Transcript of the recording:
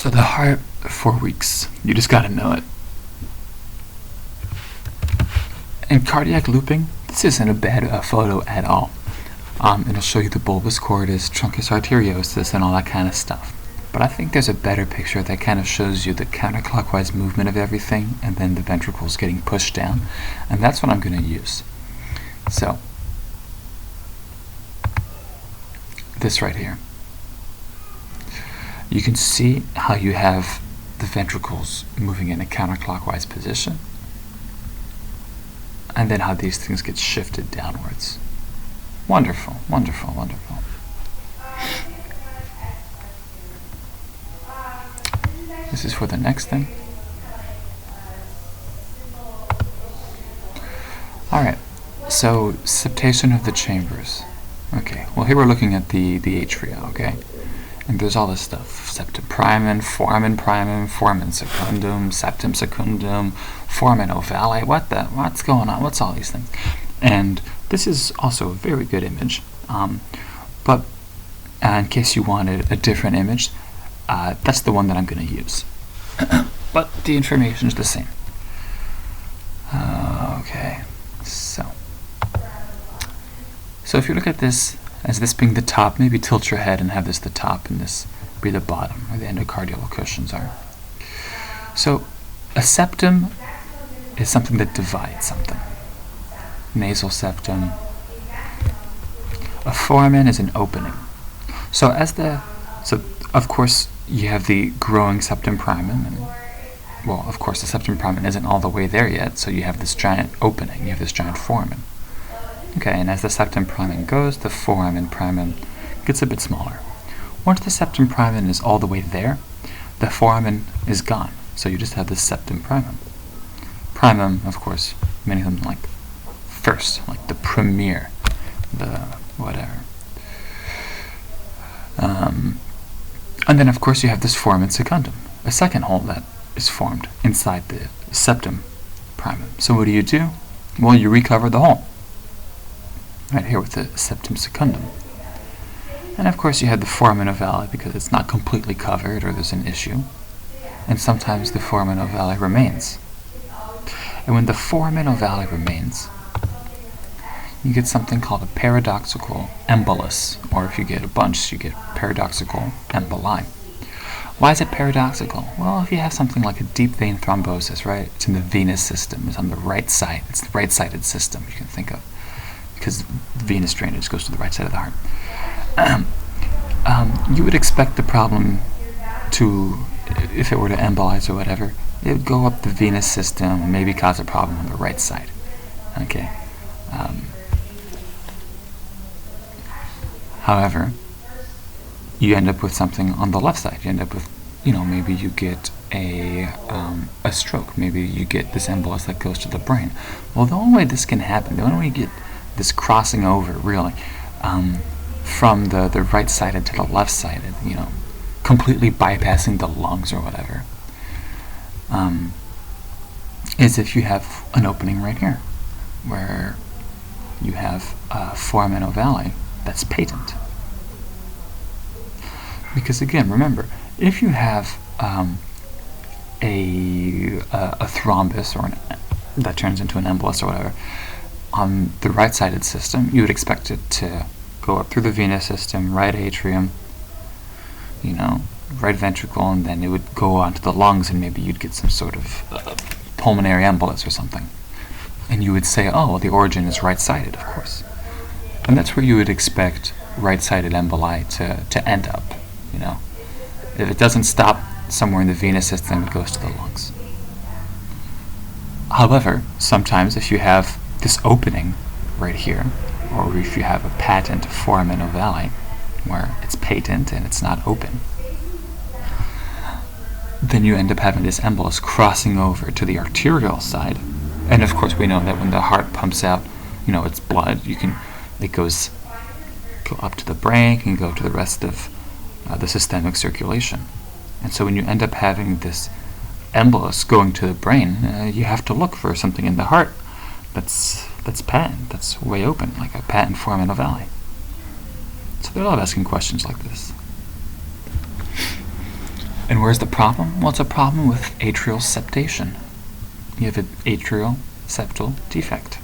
So the heart, 4 weeks. You just gotta know it. In cardiac looping, this isn't a bad photo at all. It'll show you the bulbous cordis, truncus arteriosus, and all that kind of stuff. But I think there's a better picture that kind of shows you the counterclockwise movement of everything, and then the ventricles getting pushed down, and that's what I'm going to use. So, this right here. You can see how you have the ventricles moving in a counterclockwise position, and then how these things get shifted downwards. Wonderful, wonderful, wonderful. This is for the next thing. Alright, so septation of the chambers. Okay, well here we're looking at the atria, okay? And there's all this stuff. Septum primum, foramen primum, foramen secundum, septum secundum, foramen ovale. What's going on? What's all these things? And this is also a very good image. But in case you wanted a different image, that's the one that I'm going to use. But the information is the same. Okay, so if you look at this as this being the top, maybe tilt your head and have this the top and this be the bottom, where the endocardial cushions are. So a septum is something that divides something. Nasal septum. A foramen is an opening. So of course you have the growing septum primum, and well, of course the septum primum isn't all the way there yet, so you have this giant opening, you have this giant foramen. Okay, and as the septum primum goes, the foramen primum gets a bit smaller. Once the septum primum is all the way there, the foramen is gone, so you just have the septum primum. Primum, of course, many of them like first, like the premier, the whatever. And then, of course, you have this foramen secundum, a second hole that is formed inside the septum primum. So what do? Well, you recover the hole. Right here with the septum secundum. And of course you have the foramen ovale because it's not completely covered or there's an issue. And sometimes the foramen ovale remains. And when the foramen ovale remains, you get something called a paradoxical embolus, or if you get a bunch, you get paradoxical emboli. Why is it paradoxical? Well, if you have something like a deep vein thrombosis, right, it's in the venous system, it's on the right side, it's the right-sided system you can think of, because venous drainage goes to the right side of the heart. You would expect the problem to, if it were to embolize or whatever, it would go up the venous system and maybe cause a problem on the right side. Okay. However, you end up with something on the left side. You end up with, maybe you get a stroke. Maybe you get this embolus that goes to the brain. Well, the only way this can happen, the only way you get this crossing over, really, from the right-sided to the left-sided, completely bypassing the lungs or whatever, is if you have an opening right here, where you have foramen ovale that's patent. Because again, remember, if you have a thrombus or that turns into an embolus or whatever, on the right-sided system, you would expect it to go up through the venous system, right atrium, right ventricle, and then it would go onto the lungs, and maybe you'd get some sort of pulmonary embolus or something. And you would say, oh, well, the origin is right-sided, of course. And that's where you would expect right-sided emboli to end up, If it doesn't stop somewhere in the venous system, it goes to the lungs. However, sometimes if you have this opening right here, or if you have a patent foramen ovale, where it's patent and it's not open, then you end up having this embolus crossing over to the arterial side. And of course we know that when the heart pumps out, its blood, it go up to the brain, can go to the rest of the systemic circulation. And so when you end up having this embolus going to the brain, you have to look for something in the heart that's patent, that's way open, like a patent foramen ovale. So they love asking questions like this. And where's the problem? Well, it's a problem with atrial septation. You have an atrial septal defect.